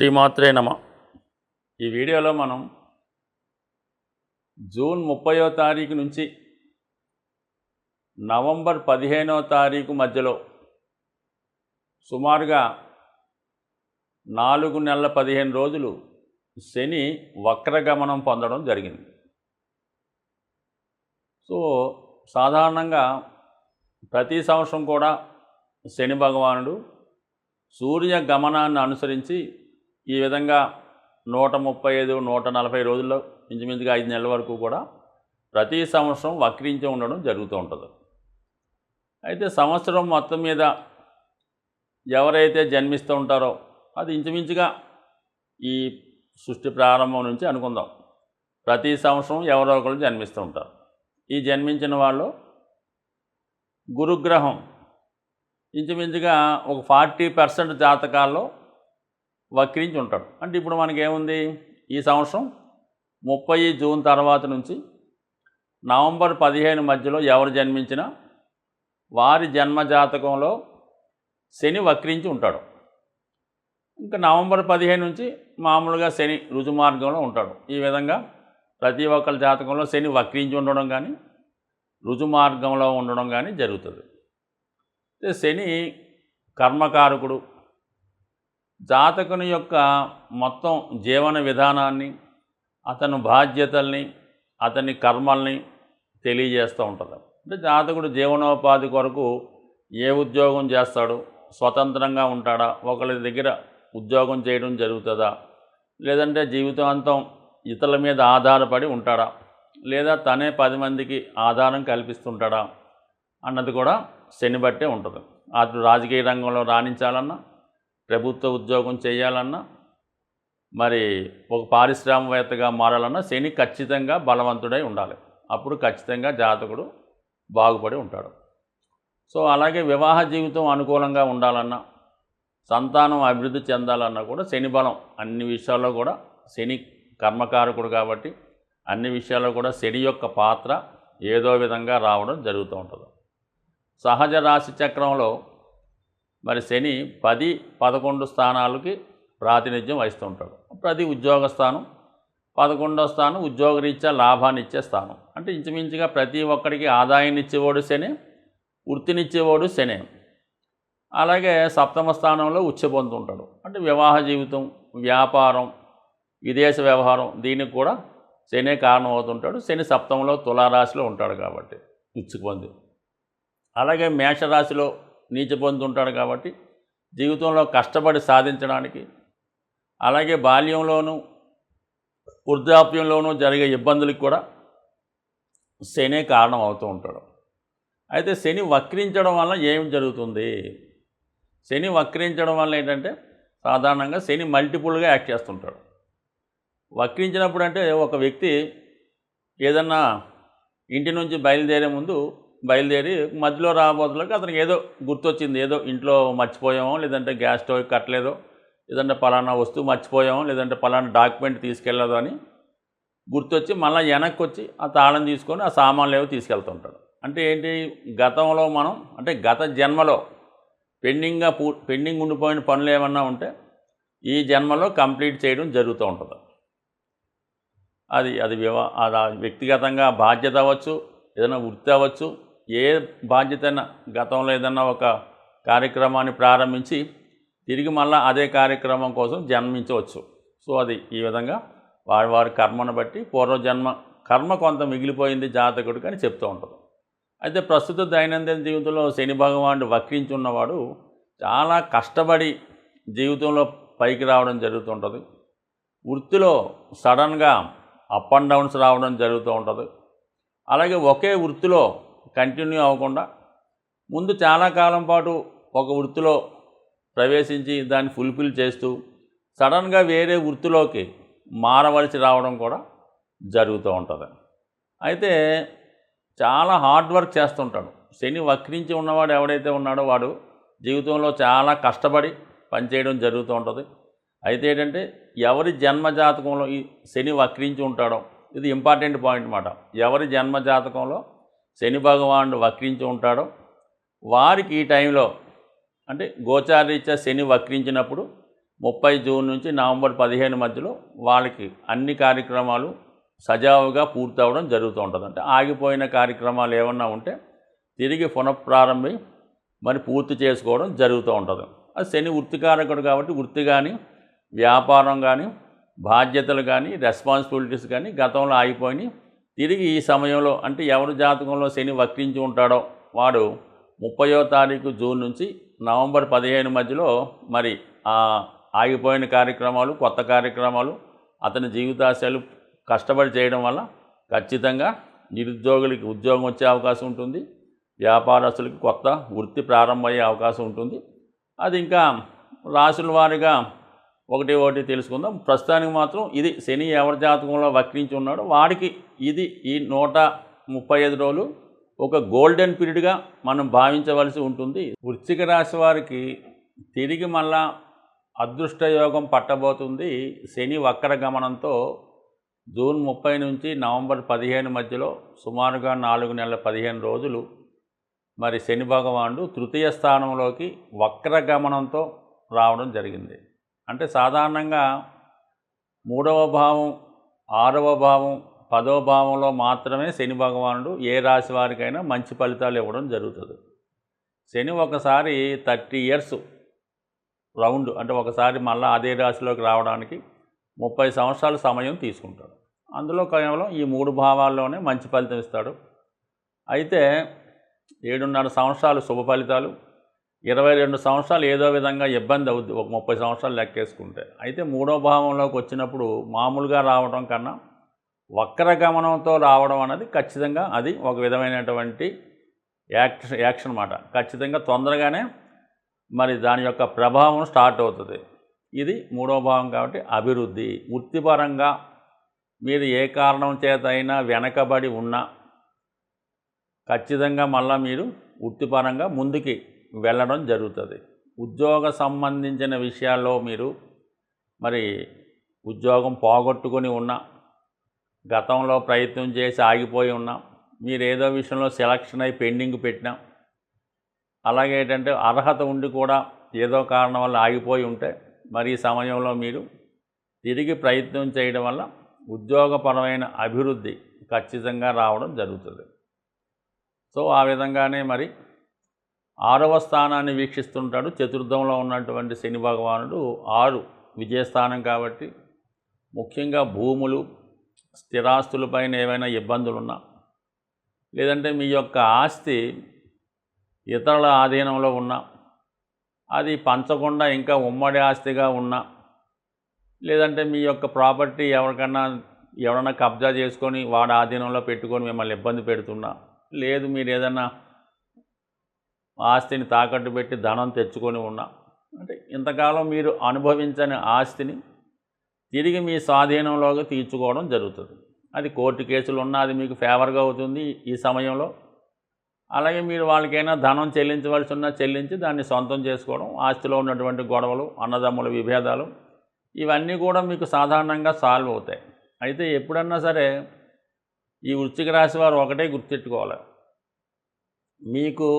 శ్రీమాత్రే నమ. ఈ వీడియోలో మనం జూన్ 30వ తారీఖు నుంచి నవంబర్ 15వ తారీఖు మధ్యలో సుమారుగా 4 నెలల 15 రోజులు శని వక్రగమనం పొందడం జరిగింది. సో సాధారణంగా ప్రతి సంవత్సరం కూడా శని భగవానుడు సూర్య గమనాన్ని అనుసరించి ఈ విధంగా 135, 140 రోజుల్లో ఇంచుమించుగా 5 నెలల వరకు కూడా ప్రతి సంవత్సరం వక్రించి ఉండడం జరుగుతూ ఉంటుంది. అయితే సంవత్సరం మొత్తం మీద ఎవరైతే జన్మిస్తూ ఉంటారో అది ఇంచుమించుగా ఈ సృష్టి ప్రారంభం నుంచి అనుకుందాం, ప్రతి సంవత్సరం ఎవరో ఒకరు జన్మిస్తూ ఉంటారు. ఈ జన్మించిన వాళ్ళు గురుగ్రహం ఇంచుమించుగా ఒక 40% జాతకాల్లో వక్రించి ఉంటాడు. అంటే ఇప్పుడు మనకేముంది, ఈ సంవత్సరం 30 జూన్ తర్వాత నుంచి నవంబర్ 15 మధ్యలో ఎవరు జన్మించినా వారి జన్మజాతకంలో శని వక్రించి ఉంటాడు. ఇంకా నవంబర్ 15 నుంచి మామూలుగా శని రుజుమార్గంలో ఉంటాడు. ఈ విధంగా ప్రతి ఒక్కరి జాతకంలో శని వక్రించి ఉండడం కానీ రుజుమార్గంలో ఉండడం కానీ జరుగుతుంది. శని కర్మకారకుడు, జాతకుని యొక్క మొత్తం జీవన విధానాన్ని, అతని బాధ్యతల్ని, అతని కర్మల్ని తెలియజేస్తూ ఉంటుంది. అంటే జాతకుడు జీవనోపాధి కొరకు ఏ ఉద్యోగం చేస్తాడు, స్వతంత్రంగా ఉంటాడా, ఒకరి దగ్గర ఉద్యోగం చేయడం జరుగుతుందా, లేదంటే జీవితాంతం ఇతరుల మీద ఆధారపడి ఉంటాడా, లేదా తనే 10 మందికి ఆధారం కల్పిస్తుంటాడా అన్నది కూడా శని బట్టే ఉంటుంది. అటు రాజకీయ రంగంలో రాణించాలన్నా, ప్రభుత్వ ఉద్యోగం చేయాలన్నా, మరి ఒక పారిశ్రామికవేత్తగా మారాలన్నా శని ఖచ్చితంగా బలవంతుడై ఉండాలి. అప్పుడు ఖచ్చితంగా జాతకుడు బాగుపడి ఉంటాడు. సో అలాగే వివాహ జీవితం అనుకూలంగా ఉండాలన్నా, సంతానం అభివృద్ధి చెందాలన్నా కూడా శని బలం అన్ని విషయాల్లో కూడా, శని కర్మకారకుడు కాబట్టి అన్ని విషయాల్లో కూడా శని యొక్క పాత్ర ఏదో విధంగా రావడం జరుగుతూ ఉంటుంది. సహజ రాశి చక్రంలో మరి శని 10, 11 స్థానాలకి ప్రాతినిధ్యం వహిస్తూ ఉంటాడు. ప్రతి ఉద్యోగ స్థానం, 11వ స్థానం ఉద్యోగరీత్యా లాభాన్ని ఇచ్చే స్థానం. అంటే ఇంచుమించుగా ప్రతి ఒక్కరికి ఆదాయాన్ని ఇచ్చేవాడు శని, వృత్తినిచ్చేవాడు శని. అలాగే 7వ స్థానంలో ఉచ్చ పొందుతుంటాడు. అంటే వివాహ జీవితం, వ్యాపారం, విదేశ వ్యవహారం, దీనికి కూడా శనే కారణం అవుతుంటాడు. శని 7వ తులారాశిలో ఉంటాడు కాబట్టి ఉచ్చుకు పొంది. అలాగే మేషరాశిలో నీచ పొందుతుంటాడు కాబట్టి జీవితంలో కష్టపడి సాధించడానికి, అలాగే బాల్యంలోనూ వృద్ధాప్యంలోనూ జరిగే ఇబ్బందులకు కూడా శనే కారణం అవుతూ ఉంటాడు. అయితే శని వక్రించడం వల్ల ఏం జరుగుతుంది? శని వక్రించడం వల్ల ఏంటంటే సాధారణంగా శని మల్టిపుల్గా యాక్ట్ చేస్తుంటాడు. వక్రించినప్పుడు అంటే ఒక వ్యక్తి ఏదన్నా ఇంటి నుంచి బయలుదేరి మధ్యలో రాబోతులకు అతనికి ఏదో గుర్తొచ్చింది, ఏదో ఇంట్లో మర్చిపోయామో, లేదంటే గ్యాస్ స్టవ్ కట్టలేదో, లేదంటే పలానా వస్తువు మర్చిపోయామో, లేదంటే పలానా డాక్యుమెంట్ తీసుకెళ్ళదో అని గుర్తొచ్చి మళ్ళీ వెనక్కి వచ్చి ఆ తాళం తీసుకొని ఆ సామాన్లు ఏవో తీసుకెళ్తుంటాడు. అంటే ఏంటి, గతంలో మనం అంటే గత జన్మలో పెండింగ్ ఉండిపోయిన పనులు ఏమన్నా ఉంటే ఈ జన్మలో కంప్లీట్ చేయడం జరుగుతూ ఉంటుంది. అది వ్యక్తిగతంగా బాధ్యత అవ్వచ్చు, ఏదైనా వృత్తి అవ్వచ్చు, ఏ బాధ్యత అయినా గతంలో ఏదన్నా ఒక కార్యక్రమాన్ని ప్రారంభించి తిరిగి మళ్ళీ అదే కార్యక్రమం కోసం జన్మించవచ్చు. సో అది ఈ విధంగా వారి కర్మను బట్టి పూర్వజన్మ కర్మ కొంత మిగిలిపోయింది జాతకుడికి అని చెప్తూ ఉంటుంది. అయితే ప్రస్తుత దైనందిన జీవితంలో శని భగవానుడు వక్రించి ఉన్నవాడు చాలా కష్టపడి జీవితంలో పైకి రావడం జరుగుతుంటుంది. వృత్తిలో సడన్గా అప్ అండ్ డౌన్స్ రావడం జరుగుతూ ఉంటుంది. అలాగే ఒకే వృత్తిలో కంటిన్యూ అవ్వకుండా ముందు చాలా కాలం పాటు ఒక వృత్తిలో ప్రవేశించి దాన్ని ఫుల్ఫిల్ చేస్తూ సడన్గా వేరే వృత్తిలోకి మారవలసి రావడం కూడా జరుగుతూ ఉంటుంది. అయితే చాలా హార్డ్ వర్క్ చేస్తుంటాడు. శని వక్రించి ఉన్నవాడు ఎవడైతే ఉన్నాడో వాడు జీవితంలో చాలా కష్టపడి పనిచేయడం జరుగుతూ ఉంటుంది. అయితే ఏంటంటే ఎవరి జన్మజాతకంలో ఈ శని వక్రించి ఉంటాడో, ఇది ఇంపార్టెంట్ పాయింట్ అన్నమాట, ఎవరి జన్మజాతకంలో శని భగవానుడు వక్రించి ఉంటాడో వారికి ఈ టైంలో అంటే గోచారరీత్యా శని వక్రించినప్పుడు 30 జూన్ నుంచి నవంబర్ 15 మధ్యలో వాళ్ళకి అన్ని కార్యక్రమాలు సజావుగా పూర్తవడం జరుగుతూ ఉంటుంది. అంటే ఆగిపోయిన కార్యక్రమాలు ఏమన్నా ఉంటే తిరిగి పునఃప్రారంభి మరి పూర్తి చేసుకోవడం జరుగుతూ ఉంటుంది. అది శని వృత్తికారకుడు కాబట్టి వృత్తి కానీ, వ్యాపారం కానీ, బాధ్యతలు కానీ, రెస్పాన్సిబిలిటీస్ కానీ గతంలో ఆగిపోయినాయి. తిరిగి ఈ సమయంలో అంటే ఎవరి జాతకంలో శని వక్రించి ఉంటాడో వాడు 30వ తారీఖు జూన్ నుంచి నవంబర్ 15 మధ్యలో మరి ఆగిపోయిన కార్యక్రమాలు, కొత్త కార్యక్రమాలు, అతని జీవితాశయాలు కష్టపడి చేయడం వల్ల ఖచ్చితంగా నిరుద్యోగులకి ఉద్యోగం వచ్చే అవకాశం ఉంటుంది. వ్యాపారస్తులకి కొత్త వృత్తి ప్రారంభమయ్యే అవకాశం ఉంటుంది. అది ఇంకా రాశుల వారీగా ఒకటి తెలుసుకుందాం. ప్రస్తుతానికి మాత్రం ఇది శని ఎవరి జాతకంలో వక్రించి ఉన్నాడో వాడికి ఇది ఈ 135 రోజులు ఒక గోల్డెన్ పీరియడ్గా మనం భావించవలసి ఉంటుంది. వృశ్చిక రాశి వారికి తిరిగి మళ్ళా అదృష్టయోగం పట్టబోతుంది. శని వక్ర గమనంతో జూన్ 30 నుంచి నవంబర్ 15 మధ్యలో సుమారుగా 4 నెలల 15 రోజులు మరి శని భగవానుడు తృతీయ స్థానంలోకి వక్ర గమనంతో రావడం జరిగింది. అంటే సాధారణంగా 3వ భావం, 6వ భావం, 10వ భావంలో మాత్రమే శని భగవానుడు ఏ రాశి వారికైనా మంచి ఫలితాలు ఇవ్వడం జరుగుతుంది. శని ఒకసారి 30 ఇయర్స్ రౌండ్ అంటే ఒకసారి మళ్ళీ అదే రాశిలోకి రావడానికి 30 సంవత్సరాల సమయం తీసుకుంటాడు. అందులో కేవలం ఈ 3 భావాల్లోనే మంచి ఫలితం ఇస్తాడు. అయితే 7.5 సంవత్సరాలు శుభ ఫలితాలు, 22 సంవత్సరాలు ఏదో విధంగా ఇబ్బంది అవుద్ది ఒక 30 సంవత్సరాలు లెక్కేసుకుంటే. అయితే 3వ భావంలోకి వచ్చినప్పుడు మామూలుగా రావడం కన్నా వక్ర గమనంతో రావడం అనేది ఖచ్చితంగా అది ఒక విధమైనటువంటి యాక్షన్ మాట. ఖచ్చితంగా తొందరగానే మరి దాని యొక్క ప్రభావం స్టార్ట్ అవుతుంది. ఇది 3వ భావం కాబట్టి అభివృద్ధి. వృత్తిపరంగా మీరు ఏ కారణం చేత అయినా వెనకబడి ఉన్నా ఖచ్చితంగా మళ్ళీ మీరు వృత్తిపరంగా ముందుకి వెళ్ళడం జరుగుతుంది. ఉద్యోగ సంబంధించిన విషయాల్లో మీరు మరి ఉద్యోగం పోగొట్టుకొని ఉన్నా, గతంలో ప్రయత్నం చేసి ఆగిపోయి ఉన్నా, మీరు ఏదో విషయంలో సెలక్షన్ అయి పెండింగ్ పెట్టినా, అలాగే ఏంటంటే అర్హత ఉండి కూడా ఏదో కారణం వల్ల ఆగిపోయి ఉంటే మరి ఈ సమయంలో మీరు తిరిగి ప్రయత్నం చేయడం వల్ల ఉద్యోగపరమైన అభివృద్ధి ఖచ్చితంగా రావడం జరుగుతుంది. సో ఆ విధంగానే మరి 6వ స్థానాన్ని వీక్షిస్తుంటాడు. చతుర్థంలో ఉన్నటువంటి శని భగవానుడు 6 విజయస్థానం కాబట్టి ముఖ్యంగా భూములు, స్థిరాస్తులపైన ఏవైనా ఇబ్బందులున్నా, లేదంటే మీ యొక్క ఆస్తి ఇతరుల ఆధీనంలో ఉన్నా, అది పంచకుండా ఇంకా ఉమ్మడి ఆస్తిగా ఉన్నా, లేదంటే మీ యొక్క ప్రాపర్టీ ఎవరైనా కబ్జా చేసుకొని వాడి ఆధీనంలో పెట్టుకొని మిమ్మల్ని ఇబ్బంది పెడుతున్నా, లేదు మీరు ఏదన్నా ఆస్తిని తాకట్టు పెట్టి ధనం తెచ్చుకొని ఉన్నా, అంటే ఇంతకాలం మీరు అనుభవించని ఆస్తిని తిరిగి మీ స్వాధీనంలోకి తీర్చుకోవడం జరుగుతుంది. అది కోర్టు కేసులు ఉన్నా అది మీకు ఫేవర్గా అవుతుంది ఈ సమయంలో. అలాగే మీరు వాళ్ళకైనా ధనం చెల్లించవలసి ఉన్నా చెల్లించి దాన్ని సొంతం చేసుకోవడం, ఆస్తిలో ఉన్నటువంటి గొడవలు, అన్నదమ్ముల విభేదాలు ఇవన్నీ కూడా మీకు సాధారణంగా సాల్వ్ అవుతాయి. అయితే ఎప్పుడన్నా సరే ఈ వృశ్చిక రాశి వారు ఒకటే గుర్తెట్టుకోవాలి, మీకు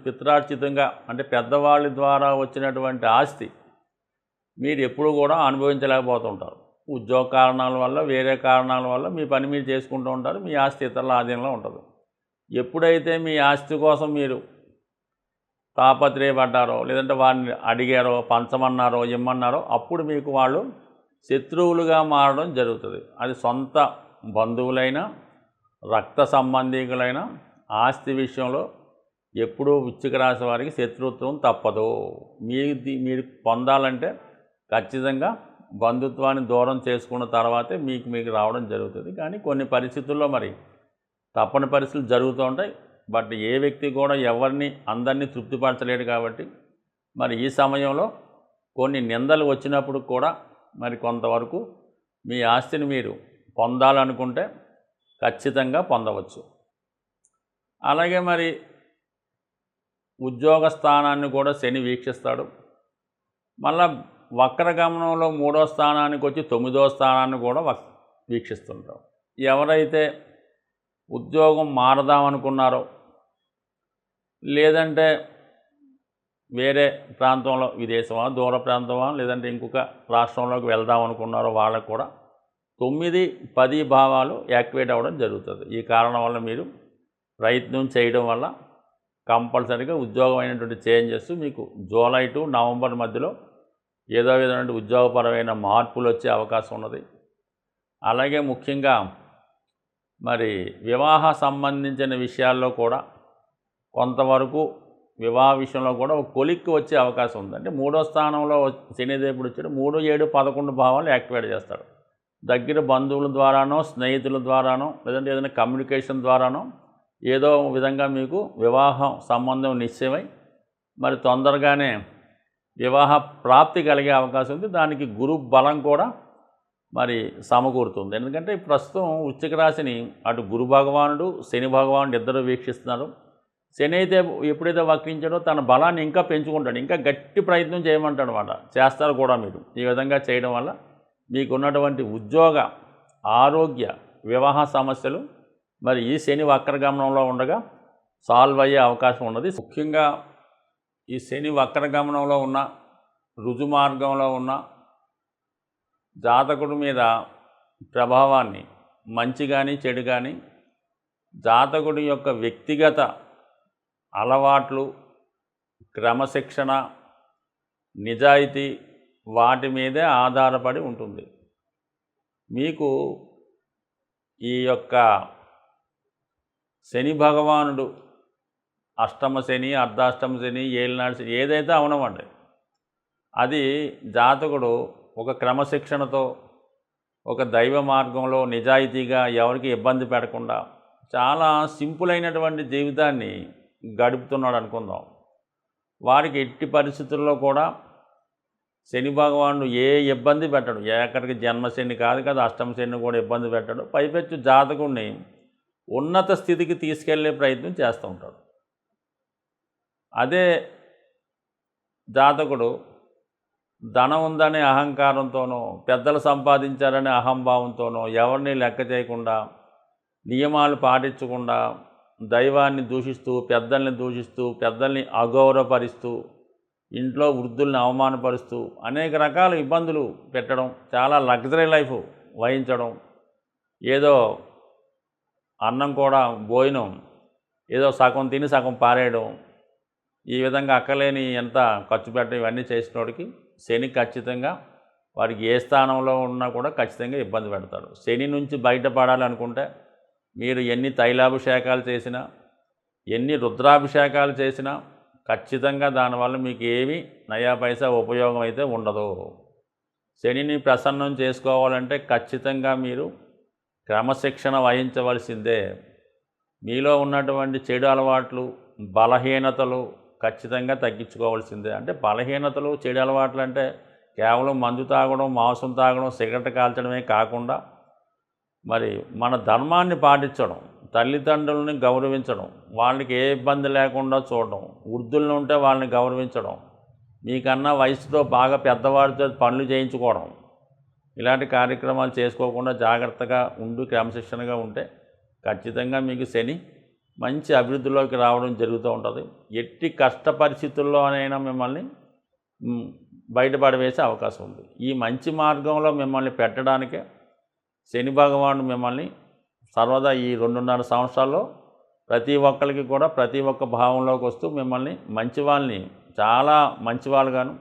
పిత్రార్జితంగా అంటే పెద్దవాళ్ళ ద్వారా వచ్చినటువంటి ఆస్తి మీరు ఎప్పుడు కూడా అనుభవించలేకపోతుంటారు. ఉద్యోగ కారణాల వల్ల, వేరే కారణాల వల్ల మీ పని మీరు చేసుకుంటూ ఉంటారు. మీ ఆస్తి ఇతరుల ఆధీనంలో ఉంటుంది. ఎప్పుడైతే మీ ఆస్తి కోసం మీరు తాపత్రయపడ్డారో, లేదంటే వారిని అడిగారో, పంచమన్నారో, ఇమ్మన్నారో, అప్పుడు మీకు వాళ్ళు శత్రువులుగా మారడం జరుగుతుంది. అది సొంత బంధువులైనా, రక్త సంబంధికులైన ఆస్తి విషయంలో ఎప్పుడూ వృశ్చిక రాశి వారికి శత్రుత్వం తప్పదు. మీరు పొందాలంటే ఖచ్చితంగా బంధుత్వాన్ని దూరం చేసుకున్న తర్వాతే మీకు రావడం జరుగుతుంది. కానీ కొన్ని పరిస్థితుల్లో మరి తప్పని పరిస్థితులు జరుగుతూ ఉంటాయి. బట్ ఏ వ్యక్తి కూడా అందరినీ తృప్తిపరచలేడు కాబట్టి మరి ఈ సమయంలో కొన్ని నిందలు వచ్చినప్పుడు కూడా మరి కొంతవరకు మీ ఆస్తిని మీరు పొందాలనుకుంటే ఖచ్చితంగా పొందవచ్చు. అలాగే మరి ఉద్యోగ స్థానాన్ని కూడా శని వీక్షిస్తాడు. మళ్ళా వక్రగమనంలో 3వ స్థానానికి వచ్చి 9వ స్థానాన్ని కూడా వీక్షిస్తుంటాం. ఎవరైతే ఉద్యోగం మారదామనుకున్నారో, లేదంటే వేరే ప్రాంతంలో విదేశమా, దూర ప్రాంతమా, లేదంటే ఇంకొక రాష్ట్రంలోకి వెళ్దాం అనుకున్నారో వాళ్ళకు కూడా 9, 10 భావాలు యాక్టివేట్ అవ్వడం జరుగుతుంది. ఈ కారణం వల్ల మీరు ప్రయత్నం చేయడం వల్ల కంపల్సరీగా ఉద్యోగమైనటువంటి చేంజెస్ మీకు జూలై టు నవంబర్ మధ్యలో ఏదో విధమైన ఉద్యోగపరమైన మార్పులు వచ్చే అవకాశం ఉన్నది. అలాగే ముఖ్యంగా మరి వివాహ సంబంధించిన విషయాల్లో కూడా కొంతవరకు వివాహ విషయంలో కూడా ఒక కొలిక్కి వచ్చే అవకాశం ఉంది. అంటే 3వ స్థానంలో శనిదేవుడు వచ్చాడు, 3, 7, 11 భావాలు యాక్టివేట్ చేస్తాడు. దగ్గర బంధువుల ద్వారానో, స్నేహితుల ద్వారానో, లేదంటే ఏదైనా కమ్యూనికేషన్ ద్వారానో ఏదో విధంగా మీకు వివాహం సంబంధం నిశ్చయమై మరి తొందరగానే వివాహ ప్రాప్తి కలిగే అవకాశం ఉంది. దానికి గురు బలం కూడా మరి సమకూరుతుంది. ఎందుకంటే ప్రస్తుతం వృశ్చిక రాశిని అటు గురు భగవానుడు, శని భగవానుడు ఇద్దరు వీక్షిస్తున్నారు. శని అయితే ఎప్పుడైతే వక్రించాడో తన బలాన్ని ఇంకా పెంచుకుంటాడు, ఇంకా గట్టి ప్రయత్నం చేయమంటాడు అన్నమాట. చేస్తారు కూడా మీరు. ఈ విధంగా చేయడం వల్ల మీకున్నటువంటి ఉద్యోగ, ఆరోగ్య, వివాహ సమస్యలు మరి ఈ శని వక్రగమనంలో ఉండగా సాల్వ్ అయ్యే అవకాశం ఉన్నది. ముఖ్యంగా ఈ శని వక్రగమనంలో ఉన్న, రుజుమార్గంలో ఉన్న జాతకుడి మీద ప్రభావాన్ని మంచి కానీ చెడు కానీ జాతకుడి యొక్క వ్యక్తిగత అలవాట్లు, క్రమశిక్షణ, నిజాయితీ వాటి మీదే ఆధారపడి ఉంటుంది. మీకు ఈ యొక్క శని భగవానుడు అష్టమ శని, అర్ధాష్టమ శని, ఏలినాడు శని ఏదైతే అవనమండి, అది జాతకుడు ఒక క్రమశిక్షణతో, ఒక దైవ మార్గంలో నిజాయితీగా ఎవరికి ఇబ్బంది పెట్టకుండా చాలా సింపుల్ అయినటువంటి జీవితాన్ని గడుపుతున్నాడు అనుకుందాం. వారికి ఎట్టి పరిస్థితుల్లో కూడా శని భగవానుడు ఏ ఇబ్బంది పెట్టడు. ఎక్కడికి జన్మశని కాదు కదా, అష్టమ శని కూడా ఇబ్బంది పెట్టడు. పైపెచ్చు జాతకుడిని ఉన్నత స్థితికి తీసుకెళ్లే ప్రయత్నం చేస్తూ ఉంటాడు. అదే జాతకుడు ధనం ఉందనే అహంకారంతోనో, పెద్దలు సంపాదించారనే అహంభావంతోనో, ఎవరిని లెక్క చేయకుండా, నియమాలు పాటించకుండా, దైవాన్ని దూషిస్తూ, పెద్దల్ని దూషిస్తూ, పెద్దల్ని అగౌరవపరుస్తూ, ఇంట్లో వృద్ధుల్ని అవమానపరుస్తూ అనేక రకాల ఇబ్బందులు పెట్టడం, చాలా లగ్జరీ లైఫ్ వహించడం, ఏదో అన్నం కూడా భోజనం ఏదో సగం తిని సగం పారేయడం, ఈ విధంగా అక్కలేని ఎంత ఖర్చు పెట్టడం, ఇవన్నీ చేసినోడికి శని ఖచ్చితంగా వారికి ఏ స్థానంలో ఉన్నా కూడా ఖచ్చితంగా ఇబ్బంది పెడతాడు. శని నుంచి బయటపడాలనుకుంటే మీరు ఎన్ని తైలాభిషేకాలు చేసినా, ఎన్ని రుద్రాభిషేకాలు చేసినా ఖచ్చితంగా దానివల్ల మీకు ఏమీ నయా పైసా ఉపయోగం అయితే ఉండదు. శనిని ప్రసన్నం చేసుకోవాలంటే ఖచ్చితంగా మీరు క్రమశిక్షణ వహించవలసిందే. మీలో ఉన్నటువంటి చెడు అలవాట్లు, బలహీనతలు ఖచ్చితంగా తగ్గించుకోవాల్సిందే. అంటే బలహీనతలు, చెడు అలవాట్లు అంటే కేవలం మందు తాగడం, మాంసం తాగడం, సిగరెట్ కాల్చడమే కాకుండా మరి మన ధర్మాన్ని పాటించడం, తల్లిదండ్రులని గౌరవించడం, వాళ్ళకి ఏ ఇబ్బంది లేకుండా చూడడం, వృద్ధులను ఉంటే వాళ్ళని గౌరవించడం, మీకన్నా వయసుతో బాగా పెద్దవాడితో పనులు చేయించుకోవడం, ఇలాంటి కార్యక్రమాలు చేసుకోకుండా జాగ్రత్తగా ఉండి క్రమశిక్షణగా ఉంటే ఖచ్చితంగా మీకు శని మంచి అభివృద్ధిలోకి రావడం జరుగుతూ ఉంటుంది. ఎట్టి కష్ట పరిస్థితుల్లోనైనా మిమ్మల్ని బయటపడవేసే అవకాశం ఉంది. ఈ మంచి మార్గంలో మిమ్మల్ని పెట్టడానికే శని భగవానుడు మిమ్మల్ని సర్వదా ఈ 2.5 సంవత్సరాల్లో ప్రతి ఒక్కరికి కూడా ప్రతి ఒక్క భావంలోకి వస్తూ మిమ్మల్ని మంచి వాళ్ళని, చాలా మంచివాళ్ళుగాను,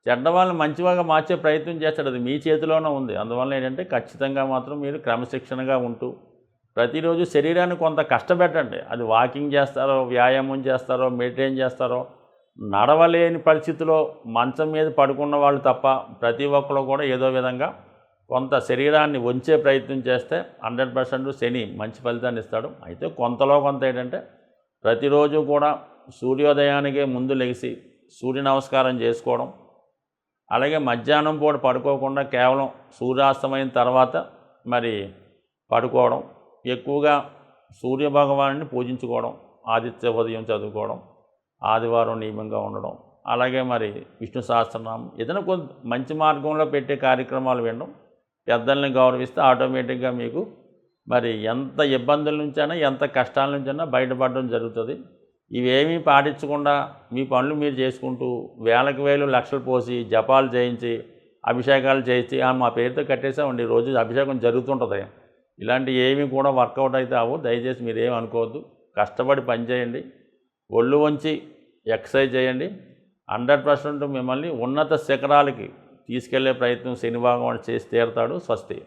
చెడ్డవాళ్ళని మంచివాళ్ళగా మార్చే ప్రయత్నం చేస్తాడు. అది మీ చేతిలోనే ఉంది. అందువల్ల ఏంటంటే ఖచ్చితంగా మాత్రం మీరు క్రమశిక్షణగా ఉంటూ ప్రతిరోజు శరీరాన్ని కొంత కష్టపెట్టండి. అది వాకింగ్ చేస్తారో, వ్యాయామం చేస్తారో, మెడిటేషన్ చేస్తారో, నడవలేని పరిస్థితిలో మంచం మీద పడుకున్న వాళ్ళు తప్ప ప్రతి ఒక్కరు కూడా ఏదో విధంగా కొంత శరీరాన్ని వంచే ప్రయత్నం చేస్తే 100% శని మంచి ఫలితాన్ని ఇస్తాడు. అయితే కొంతలో కొంత ఏంటంటే ప్రతిరోజు కూడా సూర్యోదయానికే ముందు లెగిసి సూర్య నమస్కారం చేసుకోవడం, అలాగే మధ్యాహ్నం పూట పడుకోకుండా కేవలం సూర్యాస్తమైన తర్వాత మరి పడుకోవడం, ఎక్కువగా సూర్యభగవానుని పూజించుకోవడం, ఆదిత్య ఉదయం చదువుకోవడం, ఆదివారం నియమంగా ఉండడం, అలాగే మరి విష్ణు సహస్రనామం, ఏదైనా కొంత మంచి మార్గంలో పెట్టే కార్యక్రమాలు వినడం, పెద్దల్ని గౌరవిస్తే ఆటోమేటిక్గా మీకు మరి ఎంత ఇబ్బందుల నుంచైనా, ఎంత కష్టాల నుంచైనా బయటపడడం జరుగుతుంది. ఇవేమీ పాటించకుండా మీ పనులు మీరు చేసుకుంటూ వేలకు వేలు లక్షలు పోసి జపాలు చేయించి అభిషేకాలు చేయించి మా పేరుతో కట్టేసామండి రోజు అభిషేకం జరుగుతుంటుంది. ఇలాంటి ఏమీ కూడా వర్కౌట్ అయితే అవ్వు. దయచేసి మీరు ఏమి అనుకోవద్దు. కష్టపడి పని చేయండి, ఒళ్ళు వంచి ఎక్సర్సైజ్ చేయండి. 100% మిమ్మల్ని ఉన్నత శిఖరాలకి తీసుకెళ్లే ప్రయత్నం శని భగవానుడు చేసి తీరుతాడు. స్వస్తి.